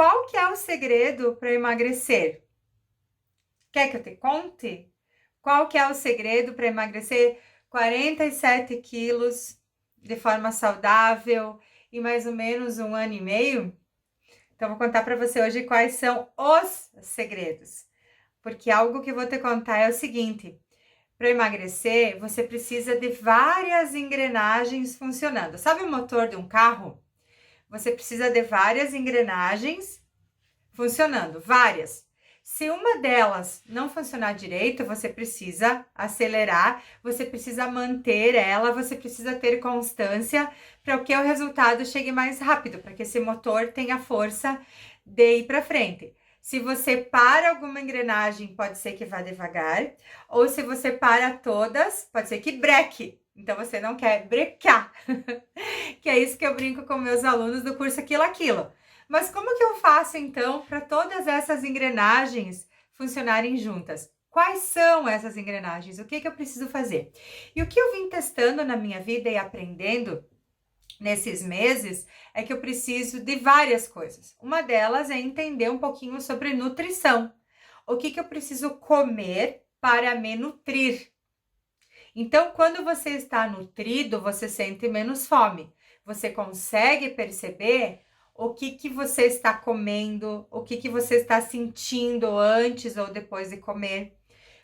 qual que é o segredo para emagrecer? Quer que eu te conte? Qual que é o segredo para emagrecer 47 quilos de forma saudável em mais ou menos 1 ano e meio? Então, vou contar para você hoje quais são os segredos. Porque algo que eu vou te contar é o seguinte: para emagrecer, você precisa de várias engrenagens funcionando. Sabe o motor de um carro? Você precisa de várias engrenagens funcionando, várias. Se uma delas não funcionar direito, você precisa acelerar, você precisa manter ela, você precisa ter constância para que o resultado chegue mais rápido, para que esse motor tenha força de ir para frente. Se você para alguma engrenagem, pode ser que vá devagar, ou se você para todas, pode ser que breque. Então você não quer brecar. Que é isso que eu brinco com meus alunos do curso Aquilo Aquilo. Mas como que eu faço então para todas essas engrenagens funcionarem juntas? Quais são essas engrenagens? O que eu preciso fazer? E o que eu vim testando na minha vida e aprendendo nesses meses é que eu preciso de várias coisas. Uma delas é entender um pouquinho sobre nutrição. O que eu preciso comer para me nutrir? Então, quando você está nutrido, você sente menos fome. Você consegue perceber o que você está comendo, o que você está sentindo antes ou depois de comer.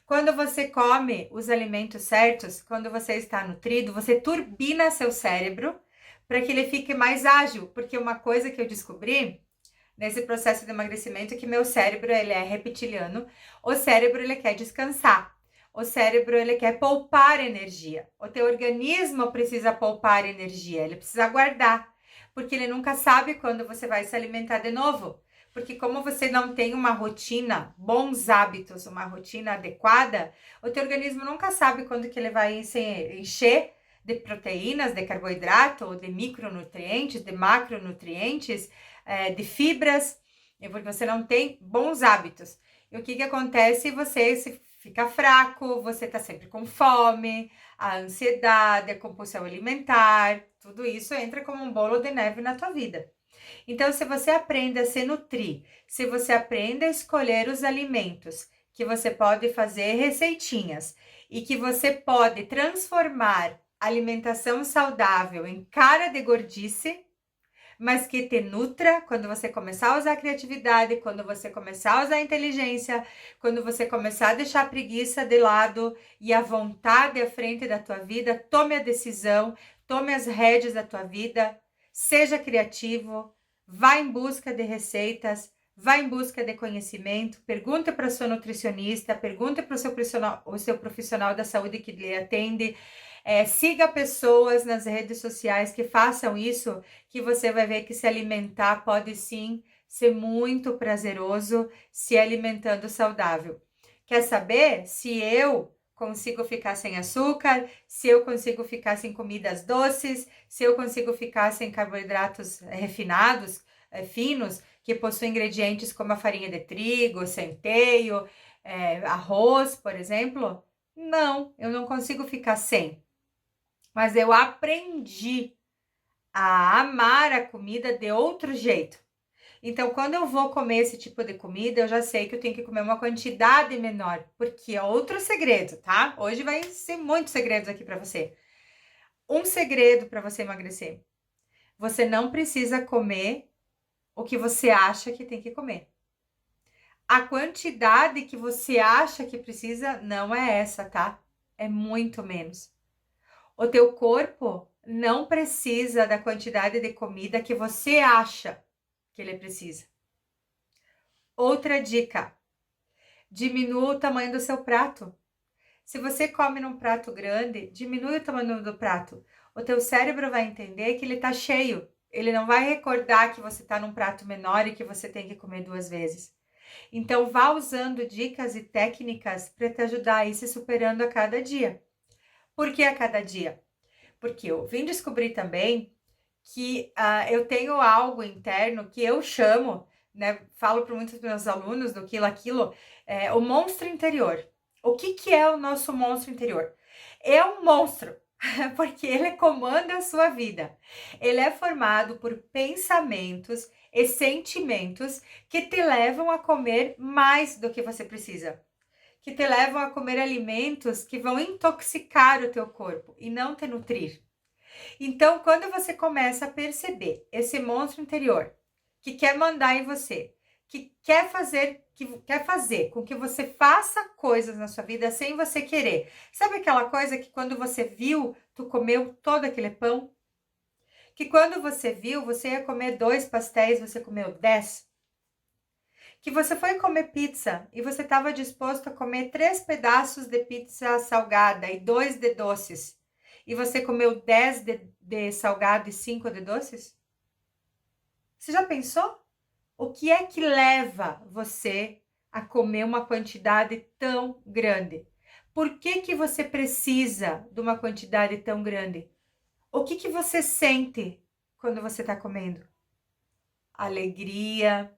Quando você come os alimentos certos, quando você está nutrido, você turbina seu cérebro para que ele fique mais ágil, porque uma coisa que eu descobri nesse processo de emagrecimento é que meu cérebro, ele é reptiliano, o cérebro ele quer descansar. O cérebro, ele quer poupar energia. O teu organismo precisa poupar energia, ele precisa guardar, porque ele nunca sabe quando você vai se alimentar de novo. Porque como você não tem uma rotina, bons hábitos, uma rotina adequada, o teu organismo nunca sabe quando que ele vai se encher de proteínas, de carboidrato, de micronutrientes, de macronutrientes, de fibras, porque você não tem bons hábitos. E o que acontece? Você se fica fraco, você tá sempre com fome, a ansiedade, a compulsão alimentar, tudo isso entra como um bolo de neve na tua vida. Então, se você aprende a se nutrir, se você aprende a escolher os alimentos, que você pode fazer receitinhas e que você pode transformar alimentação saudável em cara de gordice, mas que te nutra quando você começar a usar a criatividade, quando você começar a usar a inteligência, quando você começar a deixar a preguiça de lado e a vontade à frente da tua vida, tome a decisão, tome as rédeas da tua vida, seja criativo, vá em busca de receitas, vá em busca de conhecimento, pergunte para a sua nutricionista, pergunte para o seu profissional da saúde que lhe atende, siga pessoas nas redes sociais que façam isso, que você vai ver que se alimentar pode sim ser muito prazeroso, se alimentando saudável. Quer saber se eu consigo ficar sem açúcar, se eu consigo ficar sem comidas doces, se eu consigo ficar sem carboidratos refinados, finos, que possuem ingredientes como a farinha de trigo, centeio, arroz, por exemplo? Não, eu não consigo ficar sem. Mas eu aprendi a amar a comida de outro jeito. Então, quando eu vou comer esse tipo de comida, eu já sei que eu tenho que comer uma quantidade menor, porque é outro segredo, tá? Hoje vai ser muitos segredos aqui para você. Um segredo para você emagrecer: você não precisa comer o que você acha que tem que comer. A quantidade que você acha que precisa não é essa, tá? É muito menos. O teu corpo não precisa da quantidade de comida que você acha que ele precisa. Outra dica: diminua o tamanho do seu prato. Se você come num prato grande, diminui o tamanho do prato. O teu cérebro vai entender que ele está cheio. Ele não vai recordar que você está num prato menor e que você tem que comer 2 vezes. Então, vá usando dicas e técnicas para te ajudar a ir se superando a cada dia. Por que a cada dia? Porque eu vim descobrir também que eu tenho algo interno que eu chamo, né? Falo para muitos dos meus alunos do Quilo Aquilo, o monstro interior. O que é o nosso monstro interior? É um monstro, porque ele comanda a sua vida. Ele é formado por pensamentos, e sentimentos que te levam a comer mais do que você precisa, que te levam a comer alimentos que vão intoxicar o teu corpo e não te nutrir. Então, quando você começa a perceber esse monstro interior que quer mandar em você, que quer fazer com que você faça coisas na sua vida sem você querer. Sabe aquela coisa que quando você viu, tu comeu todo aquele pão? Que quando você viu, você ia comer 2 pastéis, você comeu 10? Que você foi comer pizza e você estava disposto a comer 3 pedaços de pizza salgada e 2 de doces. E você comeu 10 de salgado e 5 de doces? Você já pensou? O que é que leva você a comer uma quantidade tão grande? Por que que você precisa de uma quantidade tão grande? O que que você sente quando você está comendo? Alegria,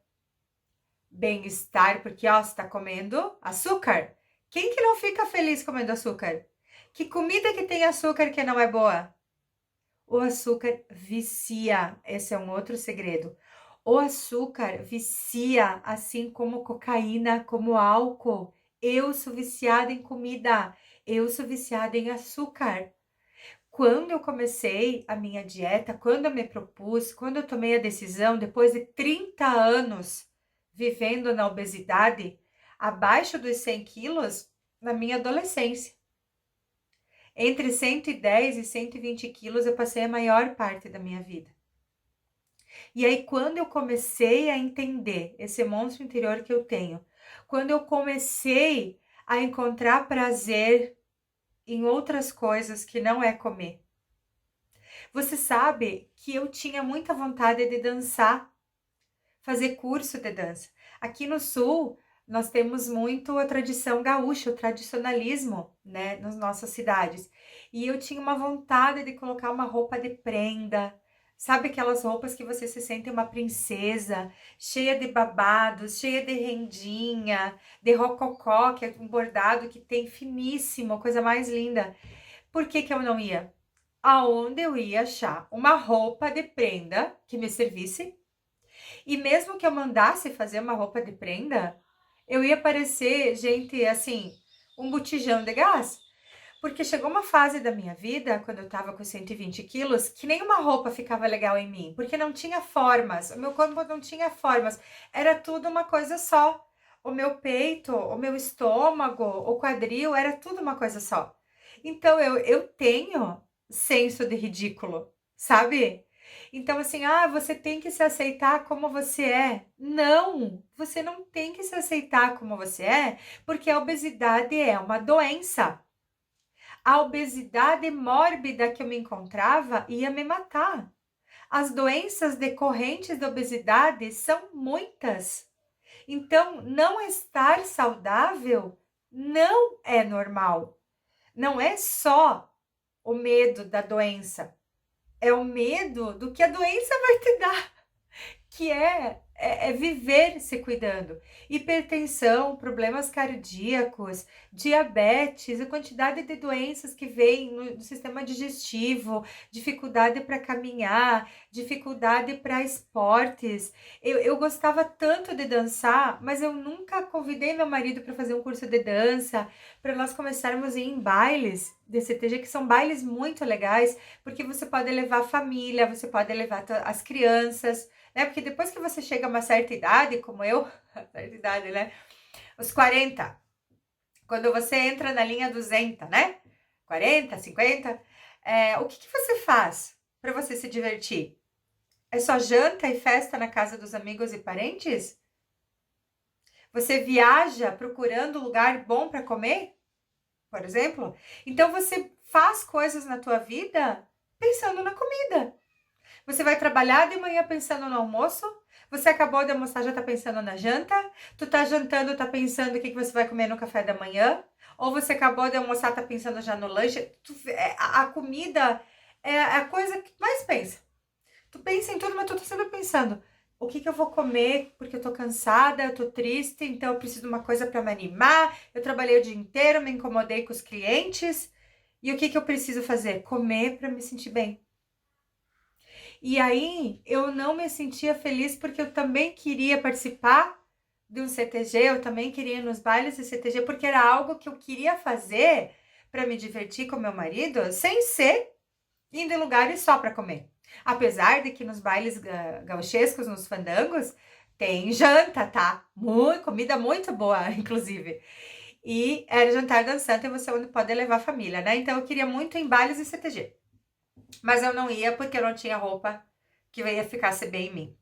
bem-estar, porque ó, você está comendo açúcar. Quem que não fica feliz comendo açúcar? Que comida que tem açúcar que não é boa? O açúcar vicia, esse é um outro segredo. O açúcar vicia, assim como cocaína, como álcool. Eu sou viciada em comida, eu sou viciada em açúcar. Quando eu comecei a minha dieta, quando eu me propus, quando eu tomei a decisão, depois de 30 anos vivendo na obesidade, abaixo dos 100 quilos, na minha adolescência. Entre 110 e 120 quilos eu passei a maior parte da minha vida. E aí, quando eu comecei a entender esse monstro interior que eu tenho, quando eu comecei a encontrar prazer em outras coisas que não é comer. Você sabe que eu tinha muita vontade de dançar, fazer curso de dança. Aqui no Sul, nós temos muito a tradição gaúcha, o tradicionalismo, né, nas nossas cidades. E eu tinha uma vontade de colocar uma roupa de prenda, sabe aquelas roupas que você se sente uma princesa, cheia de babados, cheia de rendinha, de rococó, que é um bordado que tem finíssimo, coisa mais linda. Por que que eu não ia? Aonde eu ia achar uma roupa de prenda que me servisse? E mesmo que eu mandasse fazer uma roupa de prenda, eu ia parecer, gente, assim, um botijão de gás. Porque chegou uma fase da minha vida, quando eu tava com 120 quilos, que nenhuma roupa ficava legal em mim, porque não tinha formas, o meu corpo não tinha formas, era tudo uma coisa só. O meu peito, o meu estômago, o quadril, era tudo uma coisa só. Então eu tenho senso de ridículo, sabe? Então, assim, você tem que se aceitar como você é. Não, você não tem que se aceitar como você é, porque a obesidade é uma doença. A obesidade mórbida que eu me encontrava ia me matar. As doenças decorrentes da obesidade são muitas. Então, não estar saudável não é normal. Não é só o medo da doença, é o medo do que a doença vai te dar, que é viver se cuidando. Hipertensão, problemas cardíacos, diabetes, a quantidade de doenças que vem no sistema digestivo, dificuldade para caminhar, dificuldade para esportes. Eu gostava tanto de dançar, mas eu nunca convidei meu marido para fazer um curso de dança, para nós começarmos a ir em bailes de CTG, que são bailes muito legais, porque você pode levar a família, você pode levar as crianças, né? Porque depois que você chega a uma certa idade, como eu, certa idade, né? Os 40, quando você entra na linha 200, né? 40, 50, o que você faz para você se divertir? É só janta e festa na casa dos amigos e parentes? Você viaja procurando lugar bom para comer, por exemplo? Então você faz coisas na tua vida pensando na comida. Você vai trabalhar de manhã pensando no almoço, você acabou de almoçar, já tá pensando na janta, tu tá jantando, tá pensando o que você vai comer no café da manhã, ou você acabou de almoçar, tá pensando já no lanche. A comida é a coisa que tu mais pensa. Tu pensa em tudo, mas tu tá sempre pensando, o que eu vou comer, porque eu tô cansada, eu tô triste, então eu preciso de uma coisa para me animar, eu trabalhei o dia inteiro, me incomodei com os clientes, e o que eu preciso fazer? Comer para me sentir bem. E aí eu não me sentia feliz porque eu também queria participar de um CTG, eu também queria ir nos bailes de CTG, porque era algo que eu queria fazer para me divertir com meu marido, sem ser indo em lugares só para comer. Apesar de que nos bailes gauchescos, nos fandangos, tem janta, tá? Comida muito boa, inclusive. E era jantar dançante e você pode levar a família, né? Então eu queria muito ir em bailes e CTG. Mas eu não ia porque eu não tinha roupa que ia ficasse bem em mim.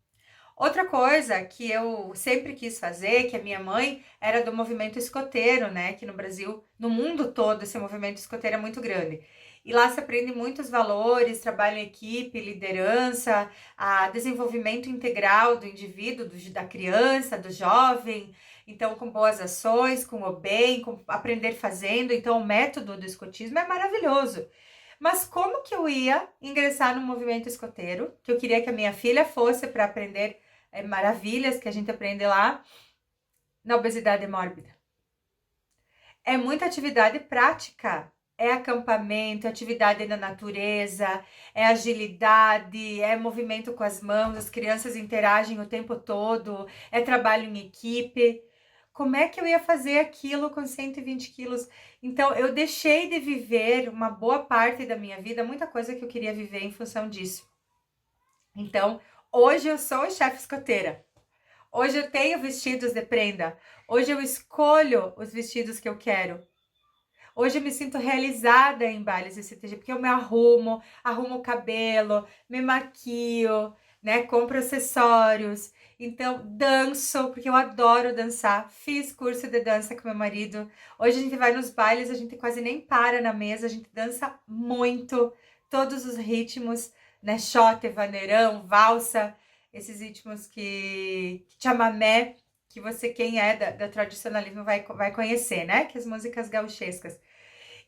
Outra coisa que eu sempre quis fazer, que a minha mãe era do movimento escoteiro, né? Que no Brasil, no mundo todo, esse movimento escoteiro é muito grande. E lá se aprende muitos valores, trabalho em equipe, liderança, a desenvolvimento integral do indivíduo, da criança, do jovem. Então, com boas ações, com o bem, com aprender fazendo. Então, o método do escotismo é maravilhoso. Mas como que eu ia ingressar no movimento escoteiro, que eu queria que a minha filha fosse para aprender maravilhas que a gente aprende lá, na obesidade mórbida? É muita atividade prática. É acampamento, é atividade na natureza, é agilidade, é movimento com as mãos, as crianças interagem o tempo todo, é trabalho em equipe. Como é que eu ia fazer aquilo com 120 quilos? Então, eu deixei de viver uma boa parte da minha vida, muita coisa que eu queria viver em função disso. Então, hoje eu sou chefe escoteira. Hoje eu tenho vestidos de prenda. Hoje eu escolho os vestidos que eu quero. Hoje eu me sinto realizada em bailes de CTG, porque eu me arrumo o cabelo, me maquio, né? Compro acessórios. Então, danço, porque eu adoro dançar. Fiz curso de dança com meu marido. Hoje a gente vai nos bailes, a gente quase nem para na mesa, a gente dança muito. Todos os ritmos, né? Xote, vaneirão, valsa, esses ritmos que chamamé, que você, quem é da tradicionalismo, vai conhecer, né? Que as músicas gauchescas.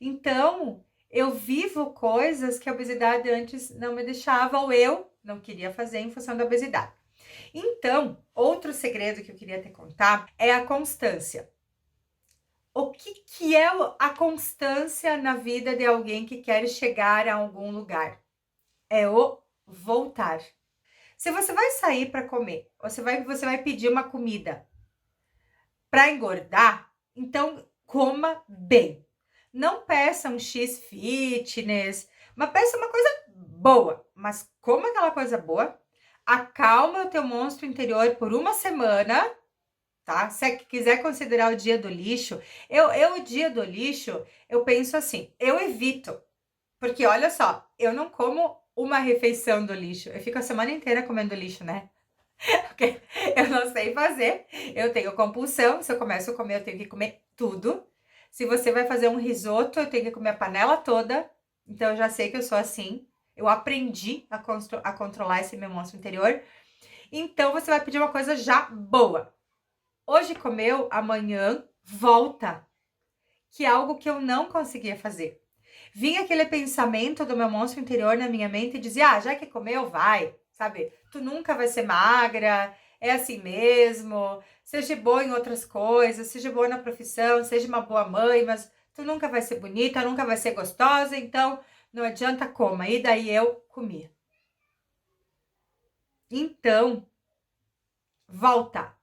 Então, eu vivo coisas que a obesidade antes não me deixava, ou eu não queria fazer em função da obesidade. Então, outro segredo que eu queria te contar é a constância. O que é a constância na vida de alguém que quer chegar a algum lugar? É o voltar. Se você vai sair para comer, você vai pedir uma comida para engordar, então coma bem. Não peça um X fitness, mas peça uma coisa boa. Mas coma aquela coisa boa, acalma o teu monstro interior por uma semana, tá? Se quiser considerar o dia do lixo, o dia do lixo, eu penso assim, eu evito. Porque olha só, eu não como uma refeição do lixo, eu fico a semana inteira comendo lixo, né? Porque eu não sei fazer, eu tenho compulsão, se eu começo a comer, eu tenho que comer tudo. Se você vai fazer um risoto, eu tenho que comer a panela toda. Então, eu já sei que eu sou assim. Eu aprendi a controlar esse meu monstro interior. Então, você vai pedir uma coisa já boa. Hoje comeu, amanhã volta. Que é algo que eu não conseguia fazer. Vinha aquele pensamento do meu monstro interior na minha mente e dizia, já que comeu, vai, sabe? Tu nunca vai ser magra, é assim mesmo, seja boa em outras coisas, seja boa na profissão, seja uma boa mãe, mas tu nunca vai ser bonita, nunca vai ser gostosa, então não adianta coma. E daí eu comia. Então, volta,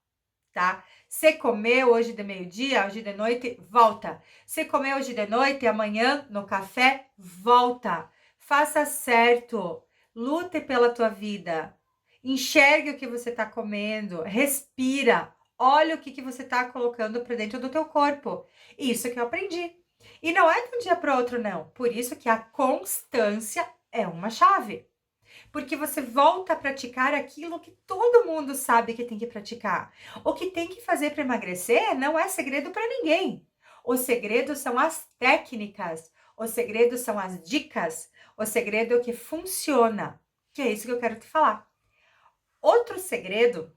tá? Se comeu hoje de meio-dia, hoje de noite, volta. Se comeu hoje de noite, amanhã no café, volta. Faça certo. Lute pela tua vida. Enxergue o que você está comendo. Respira. Olha o que você está colocando para dentro do teu corpo. Isso que eu aprendi. E não é de um dia para outro, não. Por isso que a constância é uma chave. Porque você volta a praticar aquilo que todo mundo sabe que tem que praticar. O que tem que fazer para emagrecer não é segredo para ninguém. O segredo são as técnicas, o segredo são as dicas, o segredo é o que funciona. Que é isso que eu quero te falar. Outro segredo,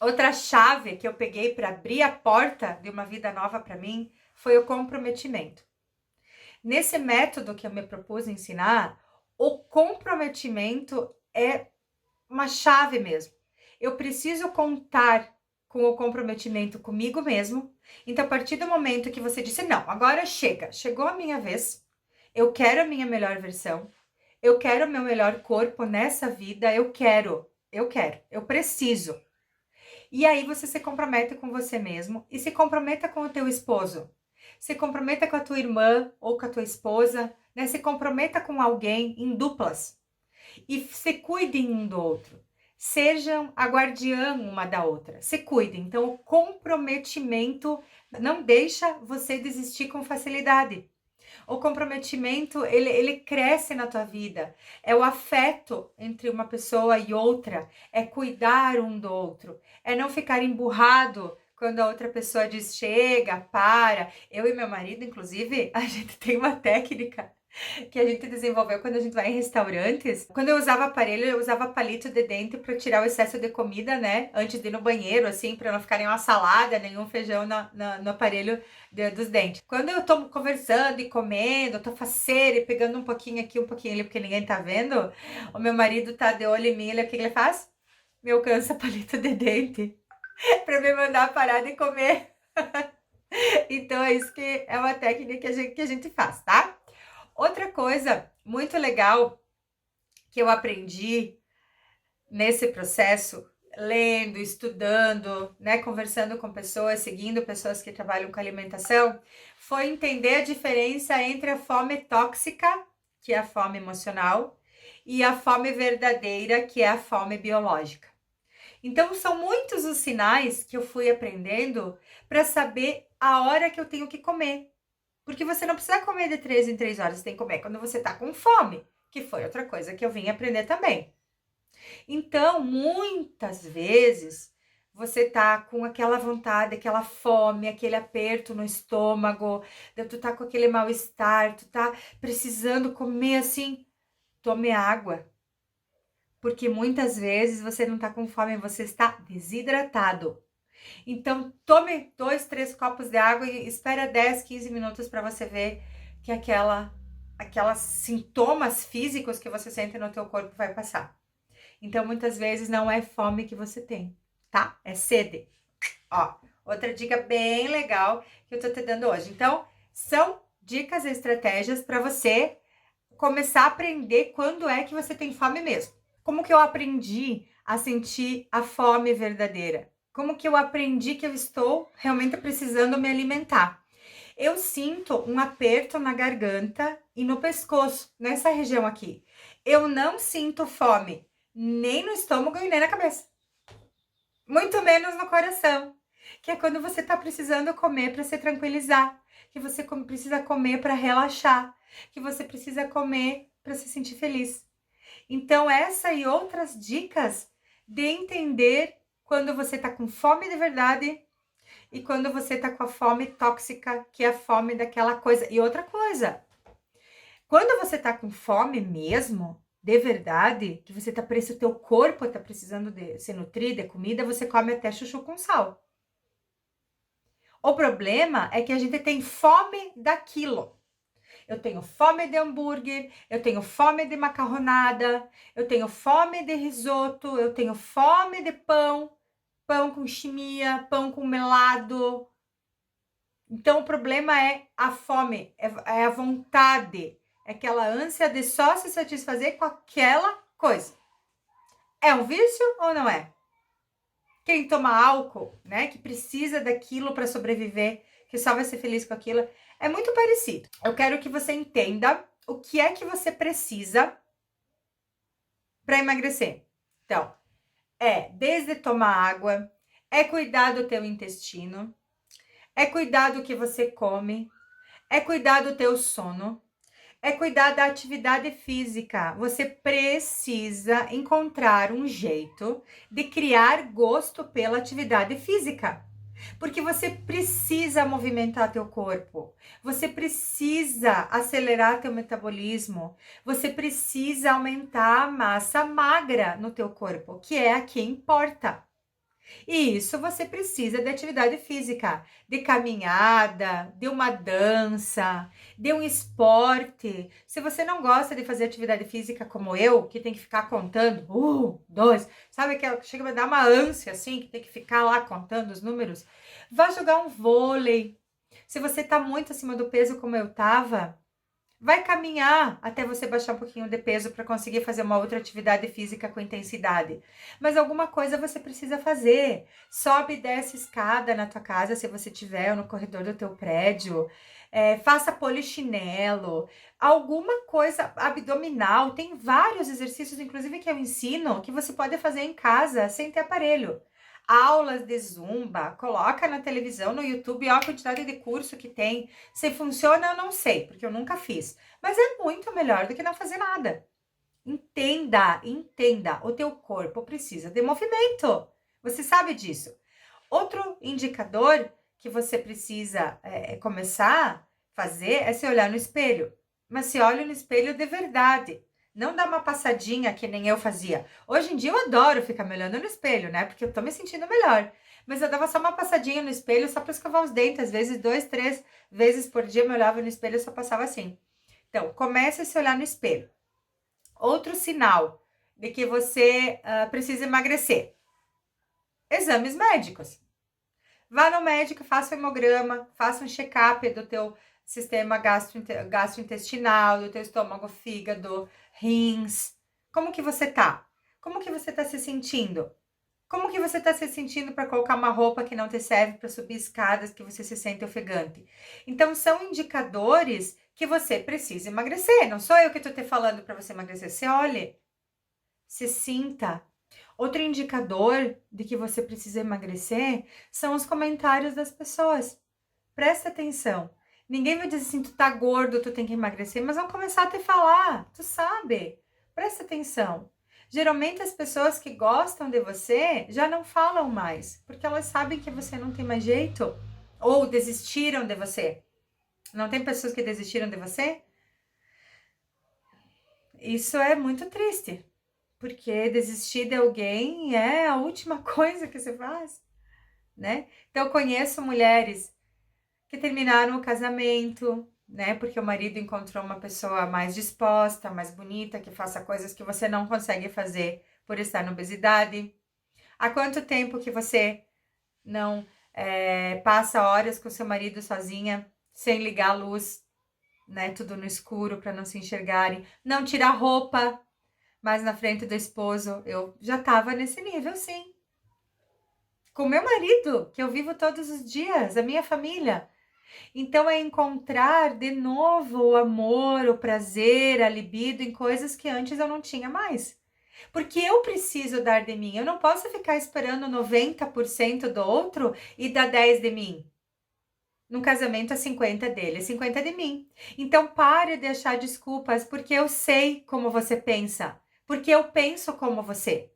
outra chave que eu peguei para abrir a porta de uma vida nova para mim foi o comprometimento. Nesse método que eu me propus ensinar, o comprometimento é uma chave mesmo. Eu preciso contar com o comprometimento comigo mesmo. Então, a partir do momento que você disse, não, agora chega, chegou a minha vez, eu quero a minha melhor versão, Eu quero o meu melhor corpo nessa vida, eu preciso. E aí você se compromete com você mesmo e se comprometa com o teu esposo. Se comprometa com a tua irmã ou com a tua esposa, né? Se comprometa com alguém em duplas e se cuidem um do outro. Sejam a guardiã uma da outra. Se cuidem. Então, o comprometimento não deixa você desistir com facilidade. O comprometimento, ele cresce na tua vida. É o afeto entre uma pessoa e outra. É cuidar um do outro. É não ficar emburrado quando a outra pessoa diz chega, para. Eu e meu marido, inclusive, a gente tem uma técnica que a gente desenvolveu quando a gente vai em restaurantes. Quando eu usava aparelho, eu usava palito de dente para tirar o excesso de comida, né? Antes de ir no banheiro, assim, para não ficar nenhuma salada, nenhum feijão no aparelho dos dentes. Quando eu tô conversando e comendo, tô faceira e pegando um pouquinho aqui, um pouquinho ali, porque ninguém tá vendo, o meu marido tá de olho em mim, o que ele faz? Me alcança palito de dente para me mandar parar de comer. Então é isso que é uma técnica que a gente faz, tá? Outra coisa muito legal que eu aprendi nesse processo, lendo, estudando, né, conversando com pessoas, seguindo pessoas que trabalham com alimentação, foi entender a diferença entre a fome tóxica, que é a fome emocional, e a fome verdadeira, que é a fome biológica. Então, são muitos os sinais que eu fui aprendendo para saber a hora que eu tenho que comer. Porque você não precisa comer de 3 em 3 horas, você tem que comer quando você tá com fome, que foi outra coisa que eu vim aprender também. Então, muitas vezes, você tá com aquela vontade, aquela fome, aquele aperto no estômago, tu tá com aquele mal-estar, tu tá precisando comer assim, tome água. Porque muitas vezes você não tá com fome, você está desidratado. Então, tome 2, 3 copos de água e espera 10, 15 minutos para você ver que aquelas sintomas físicos que você sente no teu corpo vai passar. Então, muitas vezes não é fome que você tem, tá? É sede. Ó, outra dica bem legal que eu tô te dando hoje. Então, são dicas e estratégias para você começar a aprender quando é que você tem fome mesmo. Como que eu aprendi a sentir a fome verdadeira? Como que eu aprendi que eu estou realmente precisando me alimentar? Eu sinto um aperto na garganta e no pescoço, nessa região aqui. Eu não sinto fome, nem no estômago e nem na cabeça. Muito menos no coração, que é quando você tá precisando comer para se tranquilizar, que você precisa comer para relaxar, que você precisa comer para se sentir feliz. Então, essa e outras dicas de entender quando você tá com fome de verdade e quando você tá com a fome tóxica, que é a fome daquela coisa. E outra coisa, quando você tá com fome mesmo, de verdade, que você tá preso, o teu corpo tá precisando de se nutrir de comida, você come até chuchu com sal. O problema é que a gente tem fome daquilo. Eu tenho fome de hambúrguer, eu tenho fome de macarronada, eu tenho fome de risoto, eu tenho fome de pão, pão com chimia, pão com melado. Então, o problema é a fome, é a vontade, é aquela ânsia de só se satisfazer com aquela coisa. É um vício ou não é? Quem toma álcool, né, que precisa daquilo para sobreviver, que só vai ser feliz com aquilo, é muito parecido. Eu quero que você entenda o que é que você precisa para emagrecer. Então, desde tomar água, é cuidar do teu intestino, é cuidar do que você come, é cuidar do teu sono, é cuidar da atividade física. Você precisa encontrar um jeito de criar gosto pela atividade física. Porque você precisa movimentar teu corpo, você precisa acelerar teu metabolismo, você precisa aumentar a massa magra no teu corpo, que é a que importa. E isso você precisa de atividade física, de caminhada, de uma dança, de um esporte. Se você não gosta de fazer atividade física como eu, que tem que ficar contando, 2, sabe que chega a me dar uma ânsia assim, que tem que ficar lá contando os números, vá jogar um vôlei. Se você tá muito acima do peso como eu tava, Vai caminhar até você baixar um pouquinho de peso para conseguir fazer uma outra atividade física com intensidade. Mas alguma coisa você precisa fazer. Sobe e desce escada na tua casa, se você tiver, ou no corredor do teu prédio. Faça polichinelo. Alguma coisa abdominal. Tem vários exercícios, inclusive, que eu ensino, que você pode fazer em casa, sem ter aparelho. Aulas de zumba, coloca na televisão, no YouTube, ó, a quantidade de curso que tem. Se funciona, eu não sei, porque eu nunca fiz. Mas é muito melhor do que não fazer nada. Entenda, entenda. O teu corpo precisa de movimento. Você sabe disso. Outro indicador que você precisa começar a fazer é se olhar no espelho. Mas se olha no espelho de verdade. Não dá uma passadinha que nem eu fazia. Hoje em dia eu adoro ficar me olhando no espelho, né? Porque eu tô me sentindo melhor. Mas eu dava só uma passadinha no espelho só para escovar os dentes. Às vezes 2, 3 vezes por dia eu me olhava no espelho e só passava assim. Então, comece a se olhar no espelho. Outro sinal de que você precisa emagrecer. Exames médicos. Vá no médico, faça um hemograma, faça um check-up do teu sistema gastrointestinal, do teu estômago, fígado, rins. Como que você tá? Como que você tá se sentindo? Como que você tá se sentindo para colocar uma roupa que não te serve para subir escadas que você se sente ofegante? Então, são indicadores que você precisa emagrecer. Não sou eu que tô te falando para você emagrecer. Você olhe, se sinta. Outro indicador de que você precisa emagrecer são os comentários das pessoas. Presta atenção. Ninguém vai dizer assim, tu tá gordo, tu tem que emagrecer, mas vão começar a te falar, tu sabe. Presta atenção. Geralmente as pessoas que gostam de você já não falam mais, porque elas sabem que você não tem mais jeito ou desistiram de você. Não tem pessoas que desistiram de você? Isso é muito triste. Porque desistir de alguém é a última coisa que você faz, né? Então, eu conheço mulheres que terminaram o casamento, né? Porque o marido encontrou uma pessoa mais disposta, mais bonita, que faça coisas que você não consegue fazer por estar na obesidade. Há quanto tempo que você não passa horas com seu marido sozinha, sem ligar a luz, né? Tudo no escuro para não se enxergarem. Não tirar roupa, mas na frente do esposo, eu já tava nesse nível, sim. Com meu marido, que eu vivo todos os dias, a minha família. Então, é encontrar de novo o amor, o prazer, a libido em coisas que antes eu não tinha mais. Porque eu preciso dar de mim. Eu não posso ficar esperando 90% do outro e dar 10 de mim. No casamento é 50 dele, é 50 de mim. Então, pare de achar desculpas, porque eu sei como você pensa. Porque eu penso como você.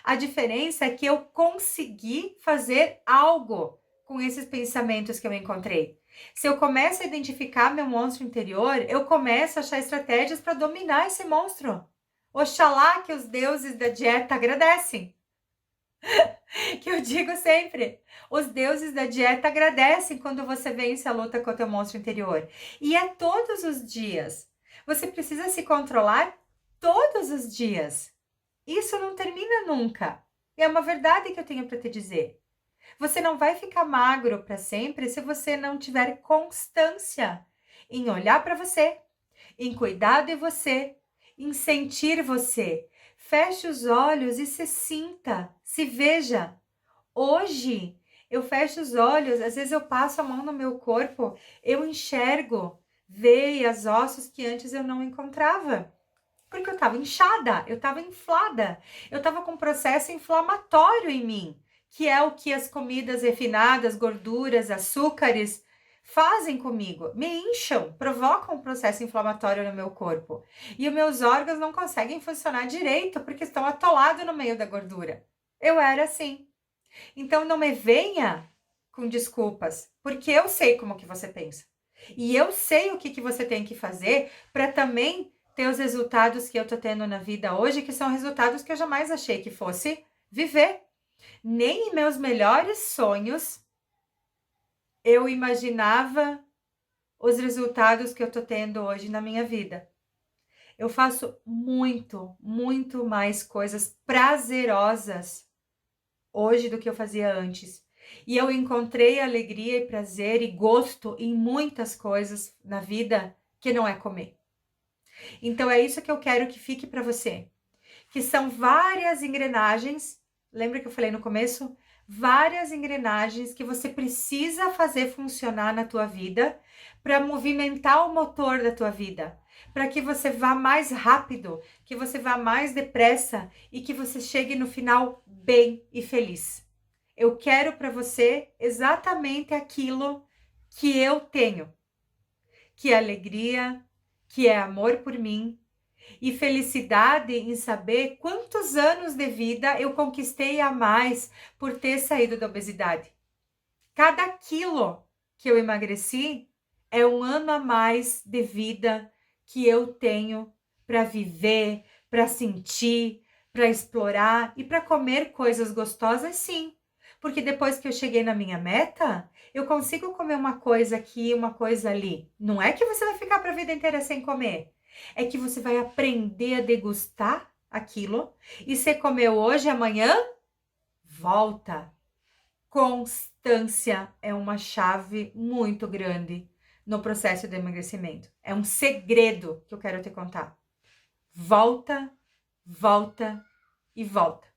A diferença é que eu consegui fazer algo com esses pensamentos que eu encontrei. Se eu começo a identificar meu monstro interior, eu começo a achar estratégias para dominar esse monstro. Oxalá que os deuses da dieta agradecem. Que eu digo sempre, os deuses da dieta agradecem quando você vence a luta contra o monstro interior. E é todos os dias. Você precisa se controlar todos os dias. Isso não termina nunca. E é uma verdade que eu tenho para te dizer. Você não vai ficar magro para sempre se você não tiver constância em olhar para você, em cuidar de você, em sentir você. Feche os olhos e se sinta, se veja. Hoje, eu fecho os olhos, às vezes eu passo a mão no meu corpo, eu enxergo veias, ossos que antes eu não encontrava. Porque eu estava inchada, eu estava inflada, eu estava com um processo inflamatório em mim, que é o que as comidas refinadas, gorduras, açúcares fazem comigo. Me incham, provocam um processo inflamatório no meu corpo. E os meus órgãos não conseguem funcionar direito porque estão atolados no meio da gordura. Eu era assim. Então não me venha com desculpas, porque eu sei como que você pensa. E eu sei o que você tem que fazer para também ter os resultados que eu tô tendo na vida hoje, que são resultados que eu jamais achei que fosse viver. Nem em meus melhores sonhos eu imaginava os resultados que eu tô tendo hoje na minha vida. Eu faço muito, muito mais coisas prazerosas hoje do que eu fazia antes. E eu encontrei alegria e prazer e gosto em muitas coisas na vida que não é comer. Então é isso que eu quero que fique para você, que são várias engrenagens, lembra que eu falei no começo? Várias engrenagens que você precisa fazer funcionar na tua vida para movimentar o motor da tua vida, para que você vá mais rápido, que você vá mais depressa e que você chegue no final bem e feliz. Eu quero para você exatamente aquilo que eu tenho, que é alegria, que é amor por mim, e felicidade em saber quantos anos de vida eu conquistei a mais por ter saído da obesidade. Cada quilo que eu emagreci é um ano a mais de vida que eu tenho para viver, para sentir, para explorar e para comer coisas gostosas, sim. Porque depois que eu cheguei na minha meta, eu consigo comer uma coisa aqui, uma coisa ali. Não é que você vai ficar para a vida inteira sem comer. É que você vai aprender a degustar aquilo e se comeu hoje, amanhã, volta. Constância é uma chave muito grande no processo de emagrecimento. É um segredo que eu quero te contar. Volta, volta e volta.